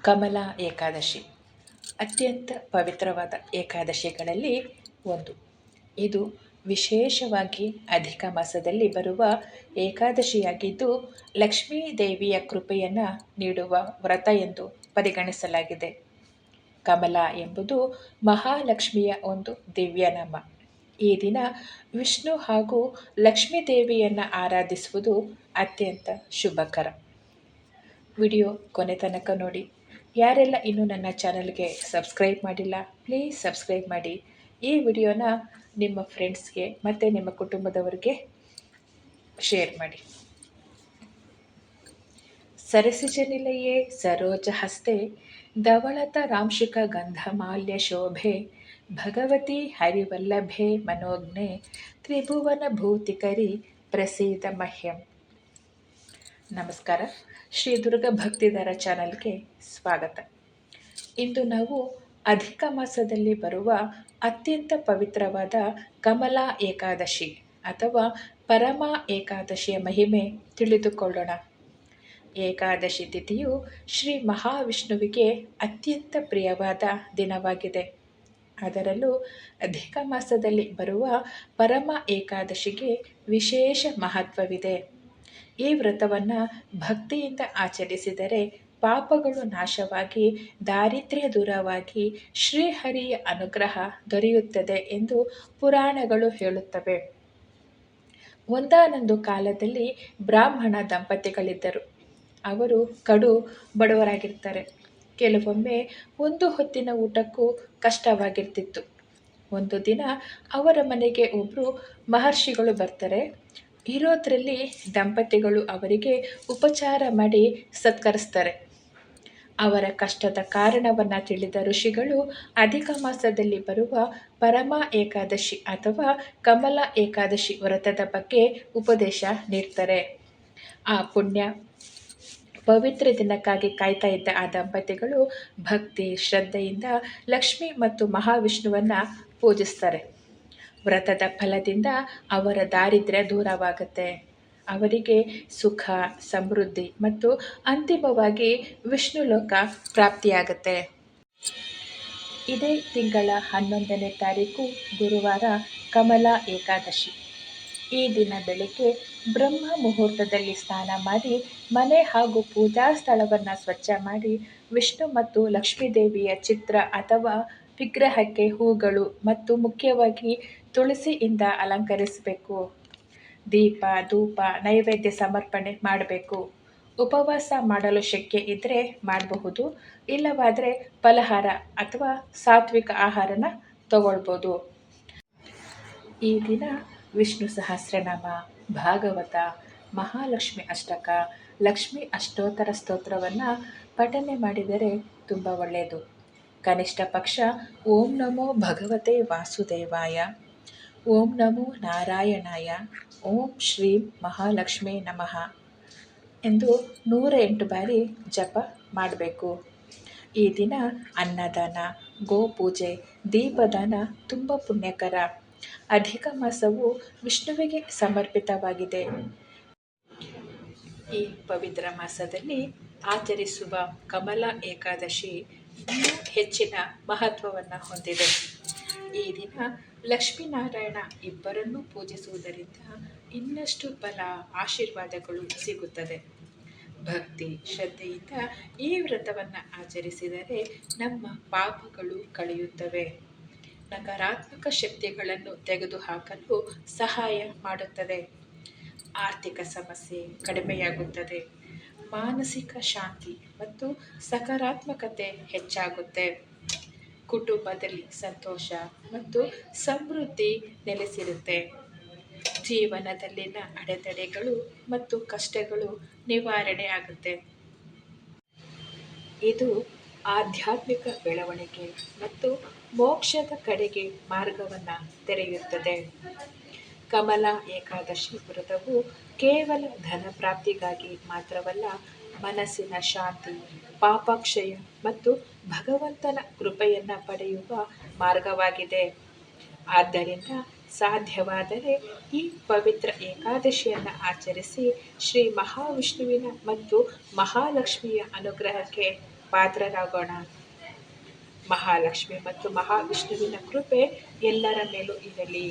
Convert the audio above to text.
ಕಮಲಾ ಏಕಾದಶಿ ಅತ್ಯಂತ ಪವಿತ್ರವಾದ ಏಕಾದಶಿಗಳಲ್ಲಿ ಒಂದು. ಇದು ವಿಶೇಷವಾಗಿ ಅಧಿಕ ಮಾಸದಲ್ಲಿ ಬರುವ ಏಕಾದಶಿಯಾಗಿದ್ದು, ಲಕ್ಷ್ಮೀ ದೇವಿಯ ಕೃಪೆಯನ್ನು ನೀಡುವ ವ್ರತ ಎಂದು ಪರಿಗಣಿಸಲಾಗಿದೆ. ಕಮಲಾ ಎಂಬುದು ಮಹಾಲಕ್ಷ್ಮಿಯ ಒಂದು ದಿವ್ಯನಾಮ. ಈ ದಿನ ವಿಷ್ಣು ಹಾಗೂ ಲಕ್ಷ್ಮೀ ದೇವಿಯನ್ನು ಆರಾಧಿಸುವುದು ಅತ್ಯಂತ ಶುಭಕರ. ವಿಡಿಯೋ ಕೊನೆ ತನಕ ನೋಡಿ. ಯಾರೆಲ್ಲ ಇನ್ನೂ ನನ್ನ ಚಾನಲ್ಗೆ ಸಬ್ಸ್ಕ್ರೈಬ್ ಮಾಡಿಲ್ಲ, ಪ್ಲೀಸ್ ಸಬ್ಸ್ಕ್ರೈಬ್ ಮಾಡಿ. ಈ ವಿಡಿಯೋನ ನಿಮ್ಮ ಫ್ರೆಂಡ್ಸ್ಗೆ ಮತ್ತು ನಿಮ್ಮ ಕುಟುಂಬದವರಿಗೆ ಶೇರ್ ಮಾಡಿ. ಸರಸಿಜನಿಲಯೇ ಸರೋಜ ಹಸ್ತೆ ಧವಳತ ರಾಂಶಿಕ ಗಂಧಮಾಲ್ಯ ಶೋಭೆ ಭಗವತಿ ಹರಿವಲ್ಲಭೆ ಮನೋಜ್ಞೆ ತ್ರಿಭುವನ ಭೂತಿಕರಿ ಪ್ರಸೀದ ಮಹ್ಯಂ. ನಮಸ್ಕಾರ. ಶ್ರೀ ದುರ್ಗಾ ಭಕ್ತಿಧಾರ ಚಾನಲ್ಗೆ ಸ್ವಾಗತ. ಇಂದು ನಾವು ಅಧಿಕ ಮಾಸದಲ್ಲಿ ಬರುವ ಅತ್ಯಂತ ಪವಿತ್ರವಾದ ಕಮಲಾ ಏಕಾದಶಿ ಅಥವಾ ಪರಮ ಏಕಾದಶಿಯ ಮಹಿಮೆ ತಿಳಿದುಕೊಳ್ಳೋಣ. ಏಕಾದಶಿ ತಿಥಿಯು ಶ್ರೀ ಮಹಾವಿಷ್ಣುವಿಗೆ ಅತ್ಯಂತ ಪ್ರಿಯವಾದ ದಿನವಾಗಿದೆ. ಅದರಲ್ಲೂ ಅಧಿಕ ಮಾಸದಲ್ಲಿ ಬರುವ ಪರಮ ಏಕಾದಶಿಗೆ ವಿಶೇಷ ಮಹತ್ವವಿದೆ. ಈ ವ್ರತವನ್ನು ಭಕ್ತಿಯಿಂದ ಆಚರಿಸಿದರೆ ಪಾಪಗಳು ನಾಶವಾಗಿ ದಾರಿದ್ರ್ಯ ದೂರವಾಗಿ ಶ್ರೀಹರಿಯ ಅನುಗ್ರಹ ದೊರೆಯುತ್ತದೆ ಎಂದು ಪುರಾಣಗಳು ಹೇಳುತ್ತವೆ. ಒಂದಾನೊಂದು ಕಾಲದಲ್ಲಿ ಬ್ರಾಹ್ಮಣ ದಂಪತಿಗಳಿದ್ದರು. ಅವರು ಕಡು ಬಡವರಾಗಿರ್ತಾರೆ. ಕೆಲವೊಮ್ಮೆ ಒಂದು ಹೊತ್ತಿನ ಊಟಕ್ಕೂ ಕಷ್ಟವಾಗಿರ್ತಿತ್ತು. ಒಂದು ದಿನ ಅವರ ಮನೆಗೆ ಒಬ್ಬರು ಮಹರ್ಷಿಗಳು ಬರ್ತಾರೆ. ಇರೋದ್ರಲ್ಲಿ ದಂಪತಿಗಳು ಅವರಿಗೆ ಉಪಚಾರ ಮಾಡಿ ಸತ್ಕರಿಸ್ತಾರೆ. ಅವರ ಕಷ್ಟದ ಕಾರಣವನ್ನು ತಿಳಿದ ಋಷಿಗಳು ಅಧಿಕ ಮಾಸದಲ್ಲಿ ಬರುವ ಪರಮ ಏಕಾದಶಿ ಅಥವಾ ಕಮಲಾ ಏಕಾದಶಿ ವ್ರತದ ಬಗ್ಗೆ ಉಪದೇಶ ನೀಡ್ತಾರೆ. ಆ ಪುಣ್ಯ ಪವಿತ್ರ ದಿನಕ್ಕಾಗಿ ಕಾಯ್ತಾ ಇದ್ದ ಆ ದಂಪತಿಗಳು ಭಕ್ತಿ ಶ್ರದ್ಧೆಯಿಂದ ಲಕ್ಷ್ಮಿ ಮತ್ತು ಮಹಾವಿಷ್ಣುವನ್ನು ಪೂಜಿಸ್ತಾರೆ. ವ್ರತದ ಫಲದಿಂದ ಅವರ ದಾರಿದ್ರ್ಯ ದೂರವಾಗುತ್ತೆ. ಅವರಿಗೆ ಸುಖ ಸಮೃದ್ಧಿ ಮತ್ತು ಅಂತಿಮವಾಗಿ ವಿಷ್ಣು ಲೋಕ ಪ್ರಾಪ್ತಿಯಾಗುತ್ತೆ. ಇದೇ ತಿಂಗಳ 11ನೇ ತಾರೀಕು ಗುರುವಾರ ಕಮಲಾ ಏಕಾದಶಿ. ಈ ದಿನ ಬೆಳಗ್ಗೆ ಬ್ರಹ್ಮ ಮುಹೂರ್ತದಲ್ಲಿ ಸ್ನಾನ ಮಾಡಿ ಮನೆ ಹಾಗೂ ಪೂಜಾ ಸ್ಥಳವನ್ನು ಸ್ವಚ್ಛ ಮಾಡಿ ವಿಷ್ಣು ಮತ್ತು ಲಕ್ಷ್ಮೀ ದೇವಿಯ ಚಿತ್ರ ಅಥವಾ ವಿಗ್ರಹಕ್ಕೆ ಹೂಗಳು ಮತ್ತು ಮುಖ್ಯವಾಗಿ ತುಳಸಿಯಿಂದ ಅಲಂಕರಿಸಬೇಕು. ದೀಪ ಧೂಪ ನೈವೇದ್ಯ ಸಮರ್ಪಣೆ ಮಾಡಬೇಕು. ಉಪವಾಸ ಮಾಡಲು ಶಕ್ಯ ಇದ್ದರೆ ಮಾಡಬಹುದು, ಇಲ್ಲವಾದರೆ ಫಲಹಾರ ಅಥವಾ ಸಾತ್ವಿಕ ಆಹಾರನ ತಗೊಳ್ಬೋದು. ಈ ದಿನ ವಿಷ್ಣು ಸಹಸ್ರನಾಮ, ಭಾಗವತ, ಮಹಾಲಕ್ಷ್ಮಿ ಅಷ್ಟಕ, ಲಕ್ಷ್ಮಿ ಅಷ್ಟೋತ್ತರ ಸ್ತೋತ್ರವನ್ನು ಪಠನೆ ಮಾಡಿದರೆ ತುಂಬ ಒಳ್ಳೆಯದು. ಕನಿಷ್ಠ ಪಕ್ಷ ಓಂ ನಮೋ ಭಗವತೆ ವಾಸುದೇವಾಯ, ಓಂ ನಮೋ ನಾರಾಯಣಾಯ, ಓಂ ಶ್ರೀಂ ಮಹಾಲಕ್ಷ್ಮೀ ನಮಃ ಎಂದು 108 ಬಾರಿ ಜಪ ಮಾಡಬೇಕು. ಈ ದಿನ ಅನ್ನದಾನ, ಗೋಪೂಜೆ, ದೀಪದಾನ ತುಂಬ ಪುಣ್ಯಕರ. ಅಧಿಕ ಮಾಸವು ವಿಷ್ಣುವಿಗೆ ಸಮರ್ಪಿತವಾಗಿದೆ. ಈ ಪವಿತ್ರ ಮಾಸದಲ್ಲಿ ಆಚರಿಸುವ ಕಮಲಾ ಏಕಾದಶಿ ಇನ್ನೂ ಹೆಚ್ಚಿನ ಮಹತ್ವವನ್ನು ಹೊಂದಿದೆ. ಈ ದಿನ ಲಕ್ಷ್ಮೀನಾರಾಯಣ ಇಬ್ಬರನ್ನೂ ಪೂಜಿಸುವುದರಿಂದ ಇನ್ನಷ್ಟು ಫಲ ಆಶೀರ್ವಾದಗಳು ಸಿಗುತ್ತದೆ. ಭಕ್ತಿ ಶ್ರದ್ಧೆಯಿಂದ ಈ ವ್ರತವನ್ನು ಆಚರಿಸಿದರೆ ನಮ್ಮ ಪಾಪಗಳು ಕಳೆಯುತ್ತವೆ. ನಕಾರಾತ್ಮಕ ಶಕ್ತಿಗಳನ್ನು ತೆಗೆದುಹಾಕಲು ಸಹಾಯ ಮಾಡುತ್ತದೆ. ಆರ್ಥಿಕ ಸಮಸ್ಯೆ ಕಡಿಮೆಯಾಗುತ್ತದೆ. ಮಾನಸಿಕ ಶಾಂತಿ ಮತ್ತು ಸಕಾರಾತ್ಮಕತೆ ಹೆಚ್ಚಾಗುತ್ತೆ. ಕುಟುಂಬದಲ್ಲಿ ಸಂತೋಷ ಮತ್ತು ಸಮೃದ್ಧಿ ನೆಲೆಸಿರುತ್ತೆ. ಜೀವನದಲ್ಲಿನ ಅಡೆತಡೆಗಳು ಮತ್ತು ಕಷ್ಟಗಳು ನಿವಾರಣೆ ಆಗುತ್ತೆ. ಇದು ಆಧ್ಯಾತ್ಮಿಕ ಬೆಳವಣಿಗೆ ಮತ್ತು ಮೋಕ್ಷದ ಕಡೆಗೆ ಮಾರ್ಗವನ್ನು ತೆರೆಯುತ್ತದೆ. ಕಮಲಾ ಏಕಾದಶಿ ವ್ರತವು ಕೇವಲ ಧನ ಪ್ರಾಪ್ತಿಗಾಗಿ ಮಾತ್ರವಲ್ಲ, ಮನಸ್ಸಿನ ಶಾಂತಿ, ಪಾಪಕ್ಷಯ ಮತ್ತು ಭಗವಂತನ ಕೃಪೆಯನ್ನು ಪಡೆಯುವ ಮಾರ್ಗವಾಗಿದೆ. ಆದ್ದರಿಂದ ಸಾಧ್ಯವಾದರೆ ಈ ಪವಿತ್ರ ಏಕಾದಶಿಯನ್ನು ಆಚರಿಸಿ ಶ್ರೀ ಮಹಾವಿಷ್ಣುವಿನ ಮತ್ತು ಮಹಾಲಕ್ಷ್ಮಿಯ ಅನುಗ್ರಹಕ್ಕೆ ಪಾತ್ರರಾಗೋಣ. ಮಹಾಲಕ್ಷ್ಮಿ ಮತ್ತು ಮಹಾವಿಷ್ಣುವಿನ ಕೃಪೆ ಎಲ್ಲರ ಮೇಲೂ ಇರಲಿ.